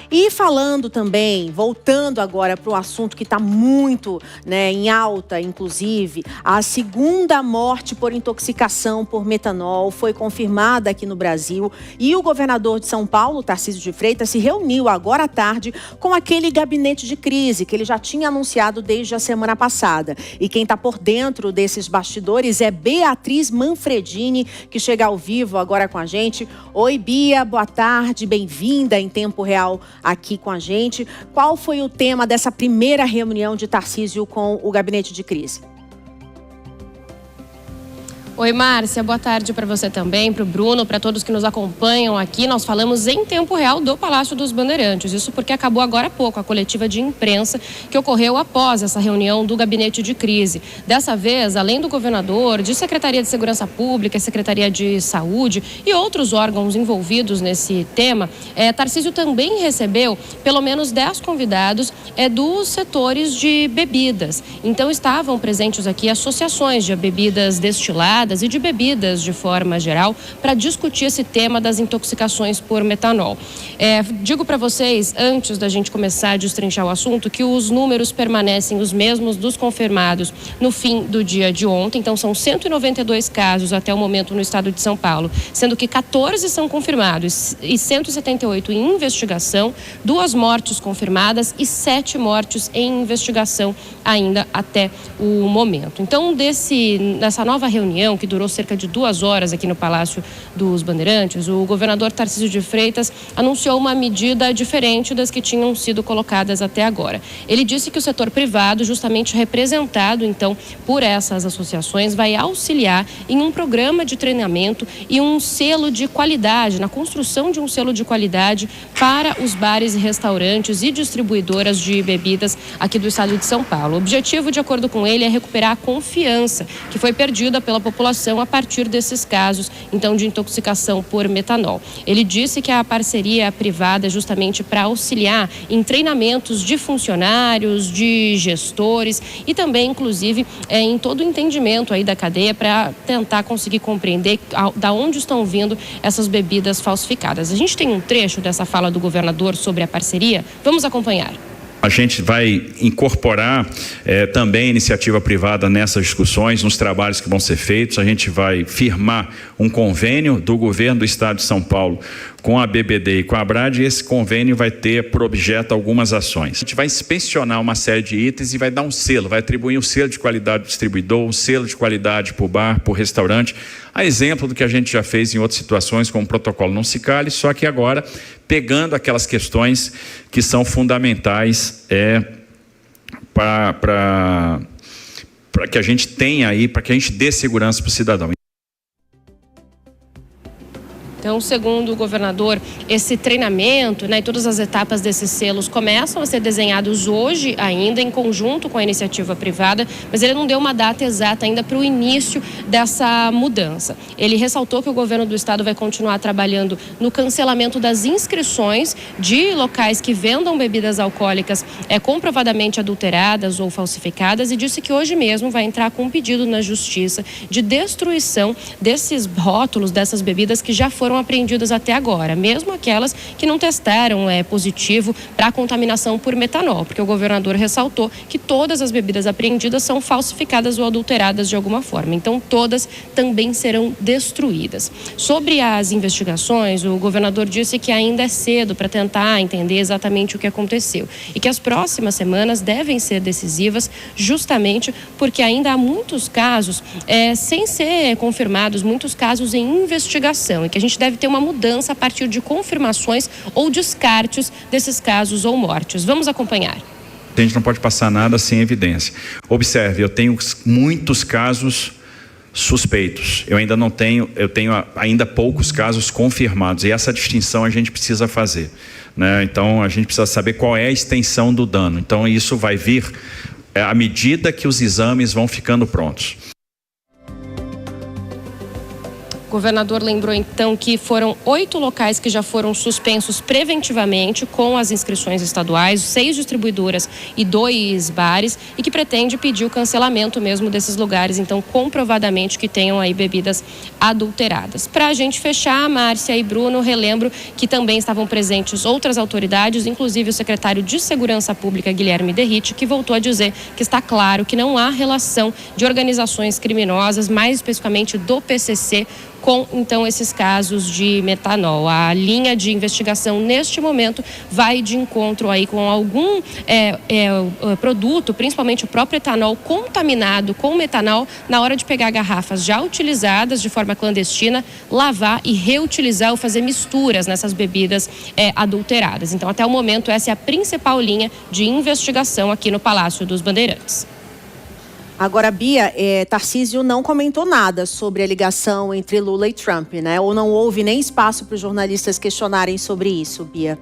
E falando também, voltando agora para o assunto que está muito, em alta, inclusive, a segunda morte por intoxicação por metanol foi confirmada aqui no Brasil e o governador de São Paulo, Tarcísio de Freitas, se reuniu agora à tarde com aquele gabinete de crise que ele já tinha anunciado desde a semana passada. E quem está por dentro desses bastidores é Beatriz Manfredini, que chega ao vivo agora com a gente. Oi, Bia, boa tarde, bem-vinda em tempo real aqui com a gente. Qual foi o tema dessa primeira reunião de Tarcísio com o gabinete de crise? Oi, Márcia, boa tarde para você também, para o Bruno, para todos que nos acompanham aqui. Nós falamos em tempo real do Palácio dos Bandeirantes, isso porque acabou agora há pouco a coletiva de imprensa que ocorreu após essa reunião do gabinete de crise. Dessa vez, além do governador, de Secretaria de Segurança Pública, Secretaria de Saúde e outros órgãos envolvidos nesse tema, Tarcísio também recebeu pelo menos 10 convidados dos setores de bebidas. Então estavam presentes aqui associações de bebidas destiladas e de bebidas de forma geral para discutir esse tema das intoxicações por metanol. Digo para vocês, antes da gente começar a destrinchar o assunto, que os números permanecem os mesmos dos confirmados no fim do dia de ontem. Então são 192 casos até o momento no estado de São Paulo, sendo que 14 são confirmados e 178 em investigação, 2 mortes confirmadas e 7 mortes em investigação ainda até o momento. Então nessa nova reunião, que durou cerca de 2 horas aqui no Palácio dos Bandeirantes, o governador Tarcísio de Freitas anunciou uma medida diferente das que tinham sido colocadas até agora. Ele disse que o setor privado, justamente representado então por essas associações, vai auxiliar em um programa de treinamento e um selo de qualidade, na construção de um selo de qualidade para os bares e restaurantes e distribuidoras de bebidas aqui do estado de São Paulo. O objetivo, de acordo com ele, é recuperar a confiança que foi perdida pela população a partir desses casos, então, de intoxicação por metanol. Ele disse que a parceria privada é justamente para auxiliar em treinamentos de funcionários, de gestores e também, inclusive, em todo o entendimento aí da cadeia para tentar conseguir compreender da onde estão vindo essas bebidas falsificadas. A gente tem um trecho dessa fala do governador sobre a parceria. Vamos acompanhar. A gente vai incorporar também a iniciativa privada nessas discussões, nos trabalhos que vão ser feitos. A gente vai firmar um convênio do governo do estado de São Paulo com a BBD e com a Abrad, e esse convênio vai ter por objeto algumas ações. A gente vai inspecionar uma série de itens e vai dar um selo, vai atribuir um selo de qualidade do distribuidor, um selo de qualidade para o bar, para o restaurante, a exemplo do que a gente já fez em outras situações, como o protocolo não se cale, só que agora pegando aquelas questões que são fundamentais para que a gente tenha aí, para que a gente dê segurança para o cidadão. Então, segundo o governador, esse treinamento, e todas as etapas desses selos começam a ser desenhados hoje ainda, em conjunto com a iniciativa privada, mas ele não deu uma data exata ainda para o início dessa mudança. Ele ressaltou que o governo do estado vai continuar trabalhando no cancelamento das inscrições de locais que vendam bebidas alcoólicas comprovadamente adulteradas ou falsificadas, e disse que hoje mesmo vai entrar com um pedido na justiça de destruição desses rótulos, dessas bebidas que já foram apreendidas até agora, mesmo aquelas que não testaram positivo para a contaminação por metanol, porque o governador ressaltou que todas as bebidas apreendidas são falsificadas ou adulteradas de alguma forma, então todas também serão destruídas. Sobre as investigações, o governador disse que ainda é cedo para tentar entender exatamente o que aconteceu e que as próximas semanas devem ser decisivas, justamente porque ainda há muitos casos sem ser confirmados, muitos casos em investigação, e que a gente deve ter uma mudança a partir de confirmações ou descartes desses casos ou mortes. Vamos acompanhar. A gente não pode passar nada sem evidência. Observe, eu tenho muitos casos suspeitos. Eu tenho ainda poucos casos confirmados, e essa distinção a gente precisa fazer, Então a gente precisa saber qual é a extensão do dano. Então isso vai vir à medida que os exames vão ficando prontos. O governador lembrou então que foram 8 locais que já foram suspensos preventivamente com as inscrições estaduais, 6 distribuidoras e 2 bares, e que pretende pedir o cancelamento mesmo desses lugares, então comprovadamente que tenham aí bebidas adulteradas. Para a gente fechar, Márcia e Bruno, relembro que também estavam presentes outras autoridades, inclusive o secretário de Segurança Pública, Guilherme Derrite, que voltou a dizer que está claro que não há relação de organizações criminosas, mais especificamente do PCC, com, então, esses casos de metanol. A linha de investigação, neste momento, vai de encontro aí com algum produto, principalmente o próprio etanol, contaminado com metanol, na hora de pegar garrafas já utilizadas de forma clandestina, lavar e reutilizar ou fazer misturas nessas bebidas adulteradas. Então, até o momento, essa é a principal linha de investigação aqui no Palácio dos Bandeirantes. Agora, Bia, Tarcísio não comentou nada sobre a ligação entre Lula e Trump, né? Ou não houve nem espaço para os jornalistas questionarem sobre isso, Bia?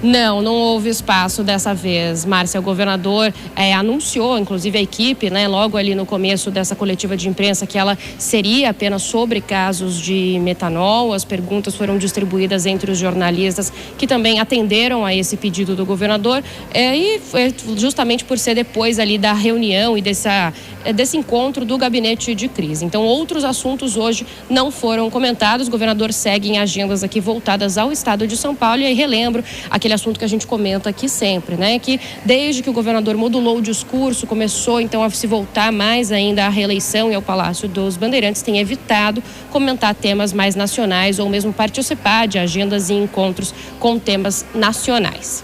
Não houve espaço dessa vez, Márcia. O governador anunciou, inclusive a equipe, né, logo ali no começo dessa coletiva de imprensa, que ela seria apenas sobre casos de metanol. As perguntas foram distribuídas entre os jornalistas que também atenderam a esse pedido do governador, e foi justamente por ser depois ali da reunião e desse encontro do gabinete de crise. Então, outros assuntos hoje não foram comentados. O governador segue em agendas aqui voltadas ao estado de São Paulo. E aí relembro aquele assunto que a gente comenta aqui sempre, né? Que desde que o governador modulou o discurso, começou então a se voltar mais ainda à reeleição e ao Palácio dos Bandeirantes, tem evitado comentar temas mais nacionais ou mesmo participar de agendas e encontros com temas nacionais.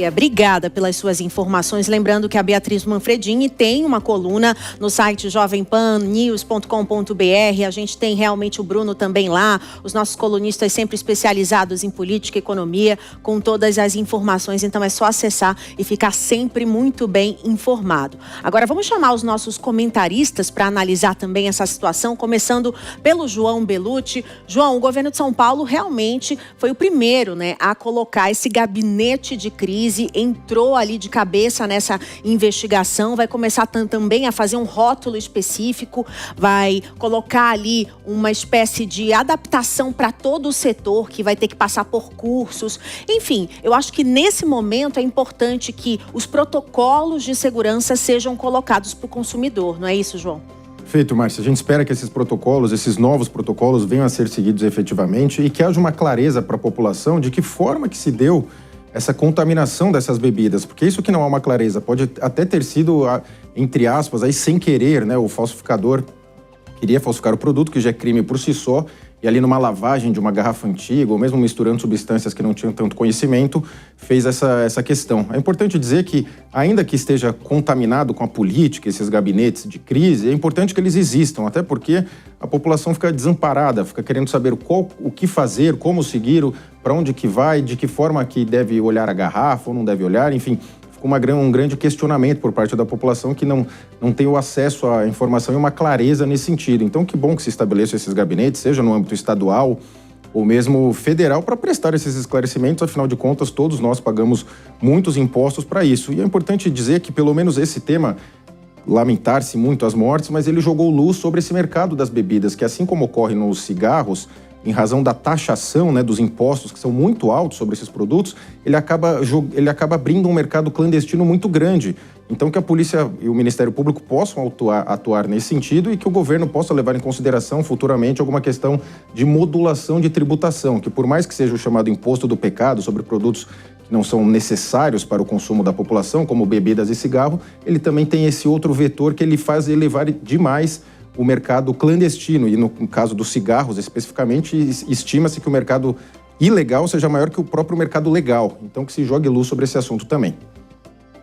Obrigada pelas suas informações. Lembrando que a Beatriz Manfredini tem uma coluna no site jovempannews.com.br. A gente tem realmente o Bruno também lá, os nossos colunistas sempre especializados em política e economia, com todas as informações. Então é só acessar e ficar sempre muito bem informado. Agora vamos chamar os nossos comentaristas para analisar também essa situação, começando pelo João Bellucci. João, o governo de São Paulo realmente foi o primeiro, né, a colocar esse gabinete de crise, entrou ali de cabeça nessa investigação, vai começar também a fazer um rótulo específico, vai colocar ali uma espécie de adaptação para todo o setor, que vai ter que passar por cursos. Enfim, eu acho que nesse momento é importante que os protocolos de segurança sejam colocados para o consumidor, não é isso, João? Perfeito, Márcia. A gente espera que esses protocolos, esses novos protocolos venham a ser seguidos efetivamente e que haja uma clareza para a população de que forma que se deu essa contaminação dessas bebidas, porque isso que não há uma clareza, pode até ter sido, entre aspas, aí sem querer, né, o falsificador queria falsificar o produto, que já é crime por si só, e ali numa lavagem de uma garrafa antiga, ou mesmo misturando substâncias que não tinham tanto conhecimento, fez essa questão. É importante dizer que, ainda que esteja contaminado com a política, esses gabinetes de crise, é importante que eles existam, até porque a população fica desamparada, fica querendo saber o que fazer, como seguir, para onde que vai, de que forma que deve olhar a garrafa ou não deve olhar, enfim. Ficou um grande questionamento por parte da população que não tem o acesso à informação e uma clareza nesse sentido. Então, que bom que se estabeleçam esses gabinetes, seja no âmbito estadual ou mesmo federal, para prestar esses esclarecimentos. Afinal de contas, todos nós pagamos muitos impostos para isso. E é importante dizer que, pelo menos esse tema, lamentar-se muito as mortes, mas ele jogou luz sobre esse mercado das bebidas, que assim como ocorre nos cigarros, em razão da taxação, né, dos impostos que são muito altos sobre esses produtos, ele acaba abrindo um mercado clandestino muito grande. Então, que a polícia e o Ministério Público possam atuar nesse sentido e que o governo possa levar em consideração futuramente alguma questão de modulação de tributação, que por mais que seja o chamado imposto do pecado sobre produtos que não são necessários para o consumo da população, como bebidas e cigarro, ele também tem esse outro vetor que ele faz elevar demais o mercado clandestino, e no caso dos cigarros especificamente, estima-se que o mercado ilegal seja maior que o próprio mercado legal. Então, que se jogue luz sobre esse assunto também.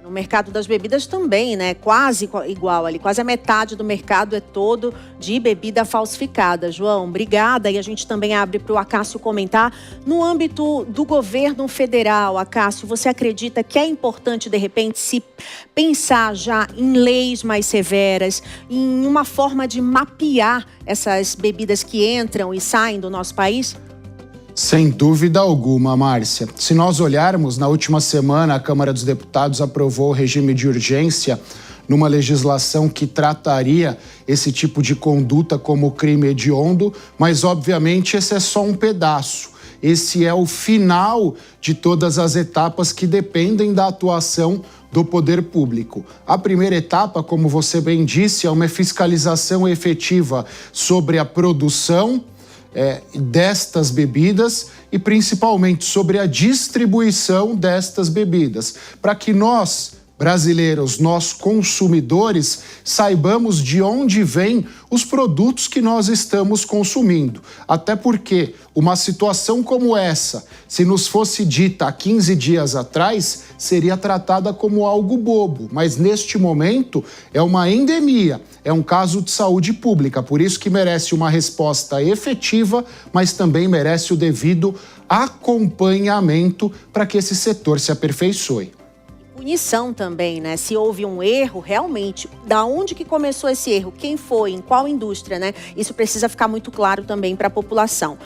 No mercado das bebidas também, né? Quase igual ali, quase a metade do mercado é todo de bebida falsificada. João, obrigada. E a gente também abre para o Acácio comentar. No âmbito do governo federal, Acácio, você acredita que é importante, de repente, se pensar já em leis mais severas, em uma forma de mapear essas bebidas que entram e saem do nosso país? Sem dúvida alguma, Márcia. Se nós olharmos, na última semana a Câmara dos Deputados aprovou o regime de urgência numa legislação que trataria esse tipo de conduta como crime hediondo, mas obviamente esse é só um pedaço. Esse é o final de todas as etapas que dependem da atuação do poder público. A primeira etapa, como você bem disse, é uma fiscalização efetiva sobre a produção destas bebidas e principalmente sobre a distribuição destas bebidas, para que nós, brasileiros, nós consumidores, saibamos de onde vêm os produtos que nós estamos consumindo. Até porque uma situação como essa, se nos fosse dita há 15 dias atrás, seria tratada como algo bobo. Mas neste momento é uma endemia, é um caso de saúde pública. Por isso que merece uma resposta efetiva, mas também merece o devido acompanhamento para que esse setor se aperfeiçoe. Punição também, né? Se houve um erro, realmente, da onde que começou esse erro? Quem foi? Em qual indústria, né? Isso precisa ficar muito claro também para a população.